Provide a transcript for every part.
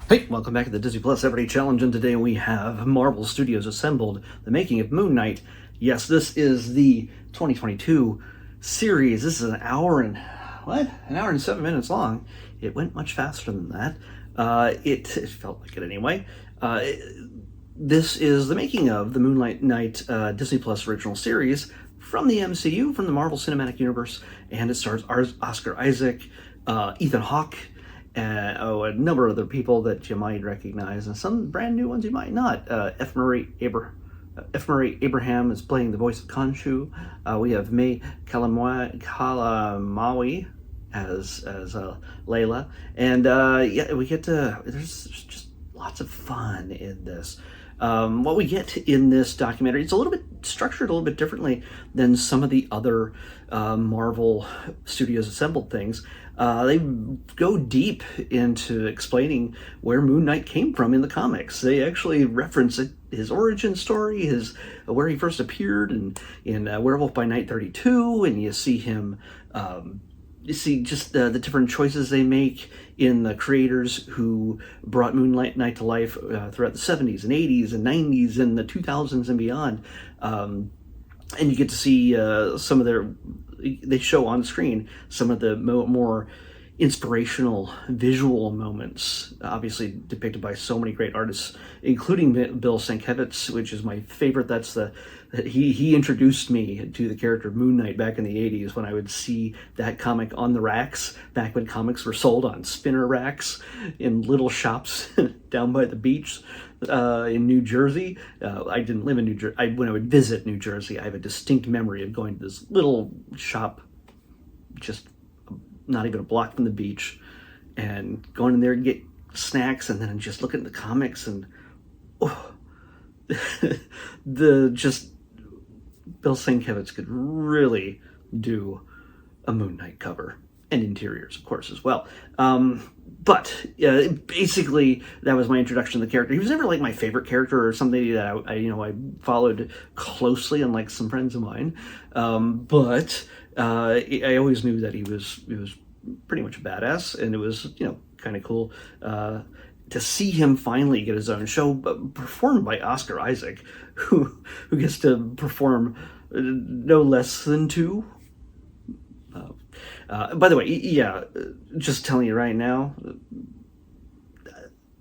Hey, welcome back to the Disney Plus Everyday Challenge, and today we have Marvel Studios assembled the making of Moon Knight. Yes, this is the 2022 series. This is an hour and 7 minutes long. It went much faster than that. It felt like it anyway. This is the making of the Moon Knight Disney Plus original series from the MCU, from the Marvel Cinematic Universe, and it stars Oscar Isaac, Ethan Hawke, a number of other people that you might recognize, and some brand new ones you might not. F. Murray Abraham is playing the voice of Khonshu. We have May Kalamawi as Layla, and we get to. There's just lots of fun in this. What we get in this documentary, it's a little bit structured a little bit differently than some of the other Marvel Studios assembled things. They go deep into explaining where Moon Knight came from in the comics. They actually reference his origin story, where he first appeared in Werewolf by Night 32, and you see him. You see just the different choices they make in the creators who brought Moon Knight to life throughout the 70s and 80s and 90s and the 2000s and beyond. And you get to see some of they show on screen some of the more inspirational visual moments, obviously depicted by so many great artists, including Bill Sienkiewicz, which is my favorite. He introduced me to the character of Moon Knight back in the 80s when I would see that comic on the racks, back when comics were sold on spinner racks in little shops down by the beach in New Jersey. I didn't live in New Jersey. When I would visit New Jersey, I have a distinct memory of going to this little shop just not even a block from the beach and going in there and get snacks and then just looking at the comics and Bill Sienkiewicz could really do a Moon Knight cover, and interiors, of course, as well. But basically, that was my introduction to the character. He was never like my favorite character or something that I followed closely, unlike some friends of mine. But I always knew that he was pretty much a badass, and it was kind of cool to see him finally get his own show performed by Oscar Isaac, who gets to perform no less than two. By the way, yeah, just telling you right now,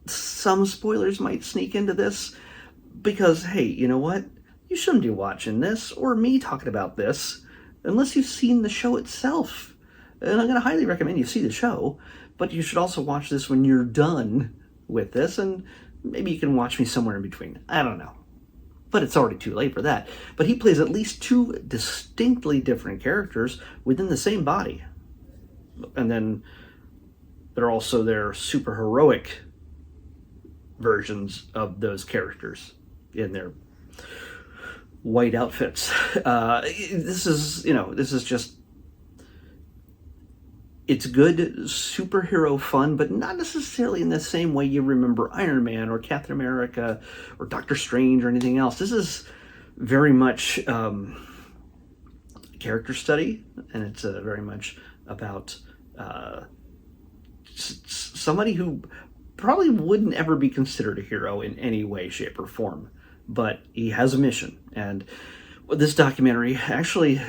some spoilers might sneak into this because, hey, you know what? You shouldn't be watching this or me talking about this unless you've seen the show itself. And I'm going to highly recommend you see the show, but you should also watch this when you're done with this, and maybe you can watch me somewhere in between. I don't know. But it's already too late for that. But he plays at least two distinctly different characters within the same body. And then they're also their super heroic versions of those characters in their white outfits. This is just, it's good superhero fun, but not necessarily in the same way you remember Iron Man or Captain America or Doctor Strange or anything else. This is very much character study, and it's very much about somebody who probably wouldn't ever be considered a hero in any way, shape, or form, but he has a mission. And this documentary actually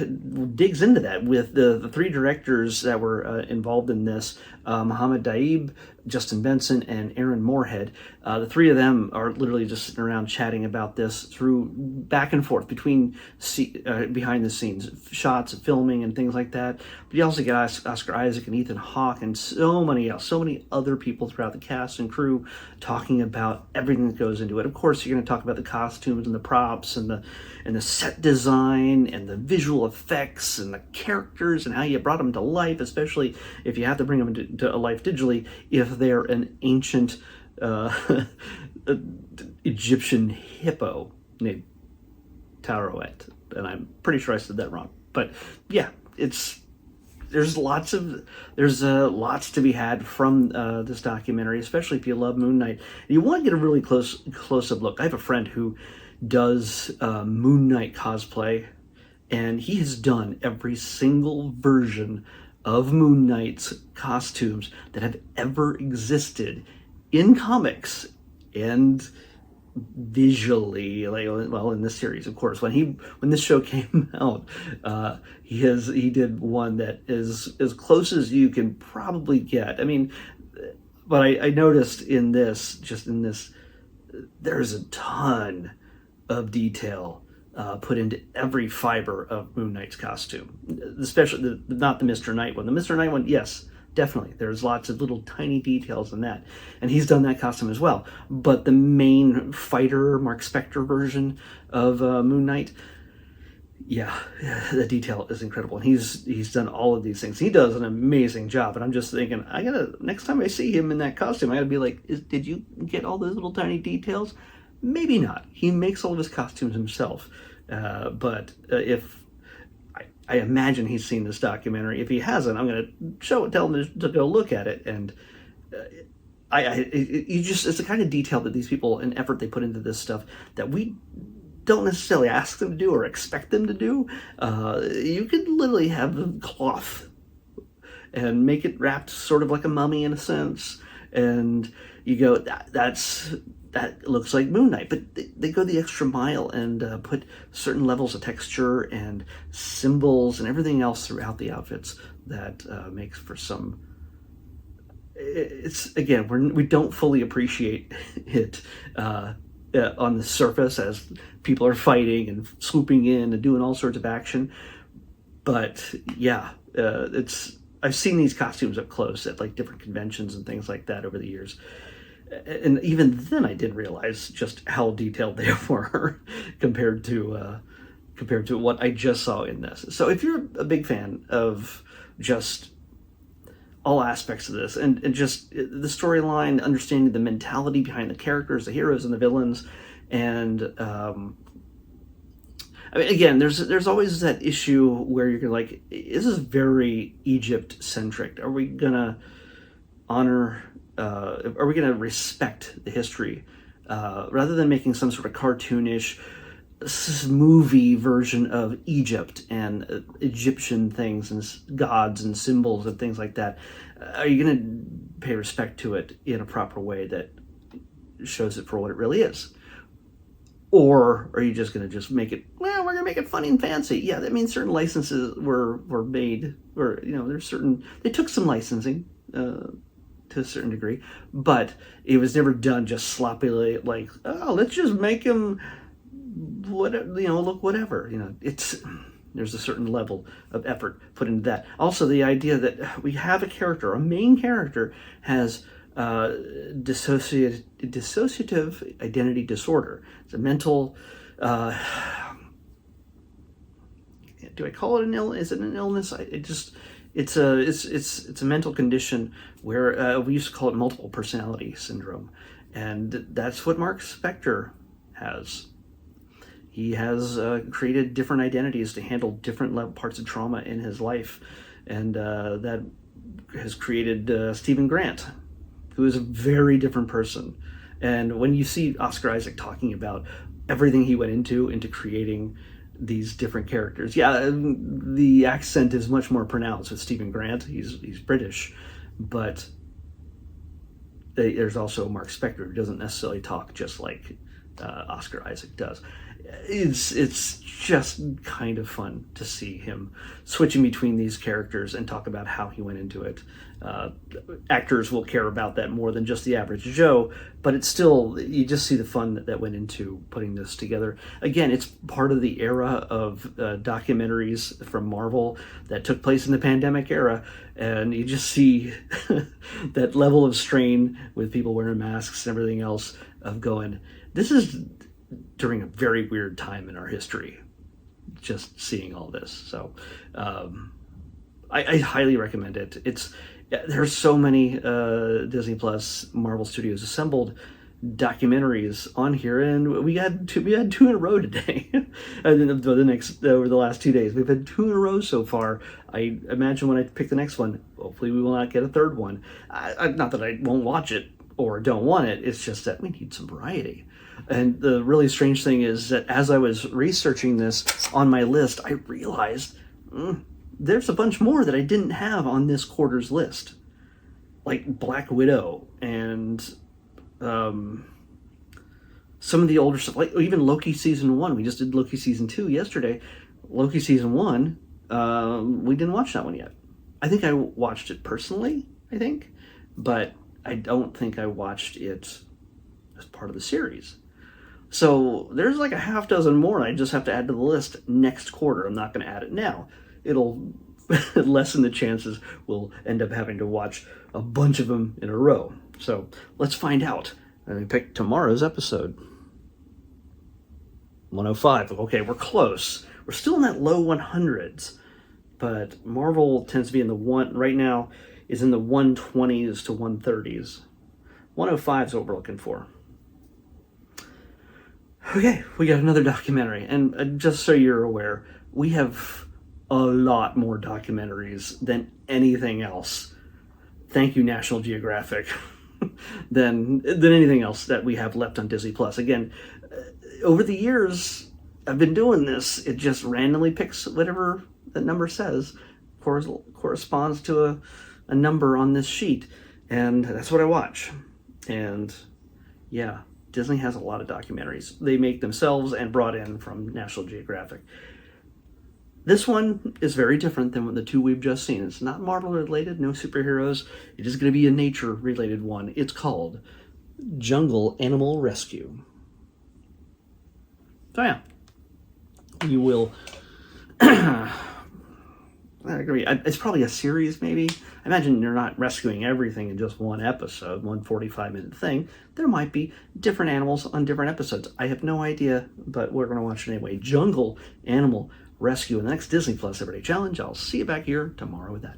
digs into that with the three directors that were involved in this, Mohammed Daib, Justin Benson, and Aaron Moorhead. The three of them are literally just sitting around chatting about this through back and forth between behind the scenes shots of filming and things like that. But you also get Oscar Isaac and Ethan Hawke and so many other people throughout the cast and crew talking about everything that goes into it. Of course, you're going to talk about the costumes and the props and the set design and the visual effects and the characters and how you brought them to life, especially if you have to bring them to life digitally, if they're an ancient Egyptian hippo named Tarouet. And I'm pretty sure I said that wrong. But yeah, there's lots to be had from this documentary, especially if you love Moon Knight. You want to get a really close-up look. I have a friend who does Moon Knight cosplay, and he has done every single version of Moon Knight's costumes that have ever existed in comics and visually, like, well, in this series, of course, when this show came out, he did one that is as close as you can probably get. I mean, but I noticed in this, there's a ton of detail put into every fiber of Moon Knight's costume, especially not the Mr. Knight one. The Mr. Knight one, yes, definitely. There's lots of little tiny details in that. And he's done that costume as well. But the main fighter, Mark Spector version of Moon Knight, yeah, the detail is incredible. And he's done all of these things. He does an amazing job. And I'm just thinking, next time I see him in that costume, I gotta be like, did you get all those little tiny details? Maybe not. He makes all of his costumes himself. But if I imagine he's seen this documentary. If he hasn't, I'm going to tell him to go look at it. And it's the kind of detail that these people and effort they put into this stuff that we don't necessarily ask them to do or expect them to do. You could literally have the cloth and make it wrapped sort of like a mummy in a sense. And you go, that looks like Moon Knight, but they go the extra mile and put certain levels of texture and symbols and everything else throughout the outfits that makes for some. It's again, we don't fully appreciate it on the surface as people are fighting and swooping in and doing all sorts of action, but yeah, I've seen these costumes up close at like different conventions and things like that over the years. And even then, I didn't realize just how detailed they were compared to what I just saw in this. So, if you're a big fan of just all aspects of this and just the storyline, understanding the mentality behind the characters, the heroes and the villains, and I mean, again, there's always that issue where you're like, this is very Egypt centric. Are we gonna honor? Are we going to respect the history rather than making some sort of cartoonish movie version of Egypt and Egyptian things and gods and symbols and things like that? Are you going to pay respect to it in a proper way that shows it for what it really is? Or are you just going to just make it, well, we're going to make it funny and fancy? Yeah, that means certain licenses were made, or, they took some licensing, to a certain degree, but it was never done just sloppily, like, oh, let's just make him look whatever. There's a certain level of effort put into that. Also, the idea that we have a main character has dissociative identity disorder. It's a mental, do I call it an illness? Is it an illness? It's a mental condition where we used to call it multiple personality syndrome, and that's what Mark Spector has. He has created different identities to handle different parts of trauma in his life, and that has created Stephen Grant, who is a very different person. And when you see Oscar Isaac talking about everything he went into creating these different characters. Yeah, the accent is much more pronounced with Stephen Grant. He's British, but there's also Mark Spector, who doesn't necessarily talk just like Oscar Isaac does. It's just kind of fun to see him switching between these characters and talk about how he went into it. Actors will care about that more than just the average Joe, but it's still, you just see the fun that went into putting this together. Again, it's part of the era of documentaries from Marvel that took place in the pandemic era, and you just see that level of strain with people wearing masks and everything else of going, this is during a very weird time in our history, just seeing all this. So I highly recommend it. There's so many Disney Plus Marvel Studios assembled documentaries on here, and we had two in a row today. And then over the last 2 days, we've had 2 in a row so far. I imagine when I pick the next one, hopefully we will not get a third one. Not that I won't watch it or don't want it. It's just that we need some variety. And the really strange thing is that as I was researching this on my list, I realized there's a bunch more that I didn't have on this quarter's list, like Black Widow and some of the older stuff, like even Loki season 1. We just did Loki season 2 yesterday. Loki season 1, we didn't watch that one yet. I think I watched it personally, but I don't think I watched it as part of the series. So there's like a half dozen more I just have to add to the list next quarter. I'm not going to add it now. It'll lessen the chances we'll end up having to watch a bunch of them in a row. So let's find out. Let me pick tomorrow's episode. 105. Okay, we're close. We're still in that low 100s, but Marvel tends to be in the one right now is in the 120s to 130s. 105 is what we're looking for. Okay, we got another documentary, and just so you're aware, we have a lot more documentaries than anything else. Thank you, National Geographic, than anything else that we have left on Disney Plus. Again, over the years I've been doing this, it just randomly picks whatever that number says corresponds to a number on this sheet, and that's what I watch. And yeah, Disney has a lot of documentaries they make themselves and brought in from National Geographic. This one is very different than the two we've just seen. It's not Marvel related, no superheroes. It is going to be a nature related one. It's called Jungle Animal Rescue. So yeah, you will. I agree. It's probably a series, maybe. I imagine you're not rescuing everything in just one episode, one 45-minute thing. There might be different animals on different episodes. I have no idea, but we're going to watch it anyway. Jungle Animal Rescue in the next Disney Plus Everyday Challenge. I'll see you back here tomorrow with that.